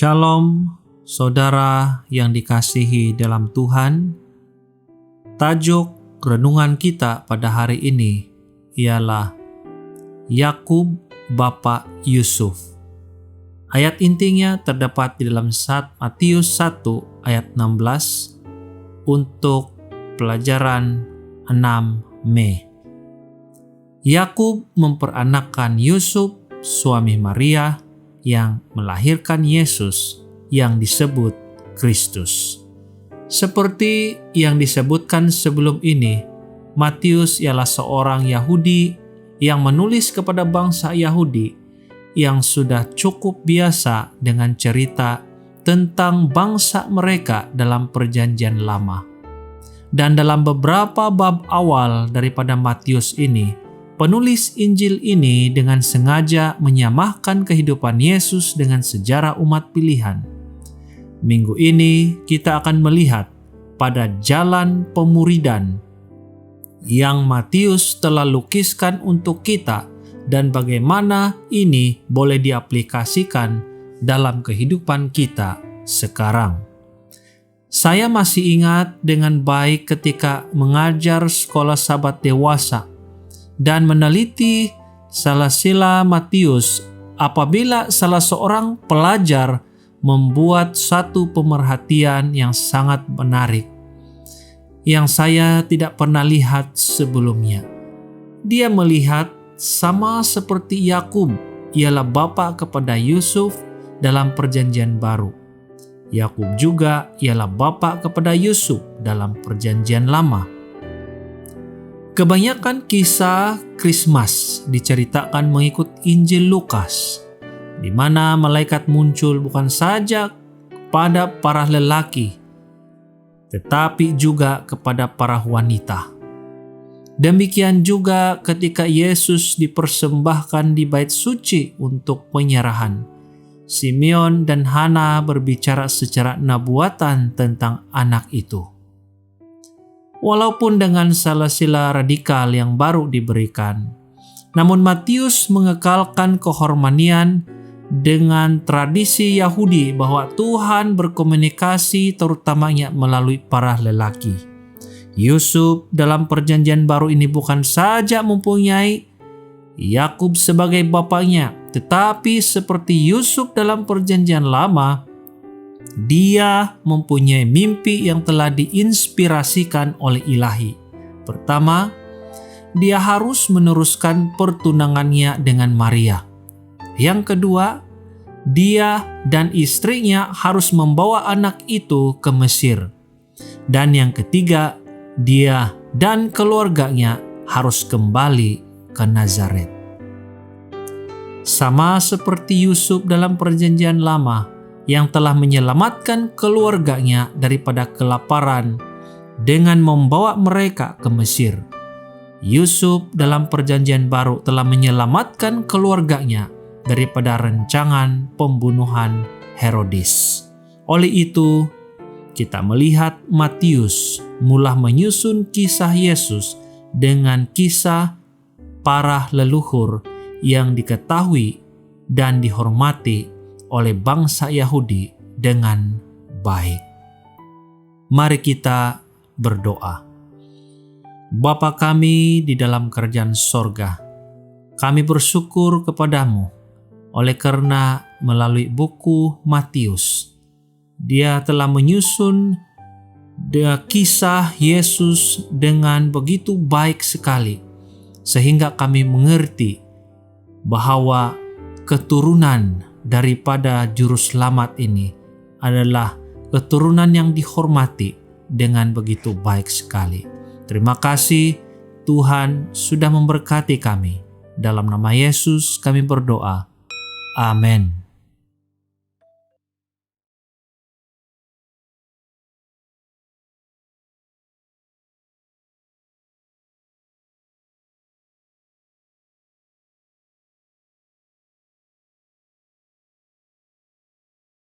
Shalom, saudara yang dikasihi dalam Tuhan. Tajuk renungan kita pada hari ini ialah Yakub Bapa Yusuf. Ayat intinya terdapat di dalam Matius 1 ayat 16 untuk pelajaran 6 Mei. Yakub memperanakkan Yusuf, suami Maria, yang melahirkan Yesus yang disebut Kristus. Seperti yang disebutkan sebelum ini, Matius ialah seorang Yahudi yang menulis kepada bangsa Yahudi yang sudah cukup biasa dengan cerita tentang bangsa mereka dalam Perjanjian Lama. Dan dalam beberapa bab awal daripada Matius ini, penulis Injil ini dengan sengaja menyamakan kehidupan Yesus dengan sejarah umat pilihan. Minggu ini kita akan melihat pada jalan pemuridan yang Matius telah lukiskan untuk kita dan bagaimana ini boleh diaplikasikan dalam kehidupan kita sekarang. Saya masih ingat dengan baik ketika mengajar sekolah sahabat dewasa dan meneliti silsilah Matius apabila salah seorang pelajar membuat satu pemerhatian yang sangat menarik yang saya tidak pernah lihat sebelumnya. Dia melihat sama seperti Yakub ialah bapa kepada Yusuf dalam Perjanjian Baru. Yakub juga ialah bapa kepada Yusuf dalam Perjanjian Lama. Kebanyakan kisah Krismas diceritakan mengikut Injil Lukas, di mana malaikat muncul bukan saja kepada para lelaki, tetapi juga kepada para wanita. Demikian juga ketika Yesus dipersembahkan di bait suci untuk penyerahan. Simeon dan Hana berbicara secara nubuatan tentang anak itu. Walaupun dengan silsilah radikal yang baru diberikan, namun Matius mengekalkan kehormatan dengan tradisi Yahudi bahwa Tuhan berkomunikasi terutamanya melalui para lelaki. Yusuf dalam Perjanjian Baru ini bukan saja mempunyai Yakub sebagai bapaknya, tetapi seperti Yusuf dalam Perjanjian Lama, dia mempunyai mimpi yang telah diinspirasikan oleh Ilahi. Pertama, dia harus meneruskan pertunangannya dengan Maria. Yang kedua, dia dan istrinya harus membawa anak itu ke Mesir. Dan yang ketiga, dia dan keluarganya harus kembali ke Nazaret. Sama seperti Yusuf dalam Perjanjian Lama, yang telah menyelamatkan keluarganya daripada kelaparan dengan membawa mereka ke Mesir. Yusuf dalam Perjanjian Baru telah menyelamatkan keluarganya daripada rencangan pembunuhan Herodes. Oleh itu, kita melihat Matius mulai menyusun kisah Yesus dengan kisah para leluhur yang diketahui dan dihormati oleh bangsa Yahudi dengan baik. Mari kita berdoa. Bapa kami di dalam kerajaan sorga, kami bersyukur kepadamu oleh karena melalui buku Matius, dia telah menyusun kisah Yesus dengan begitu baik sekali, sehingga kami mengerti bahwa keturunan daripada juru selamat ini adalah keturunan yang dihormati dengan begitu baik sekali. Terima kasih Tuhan sudah memberkati kami. Dalam nama Yesus kami berdoa. Amin.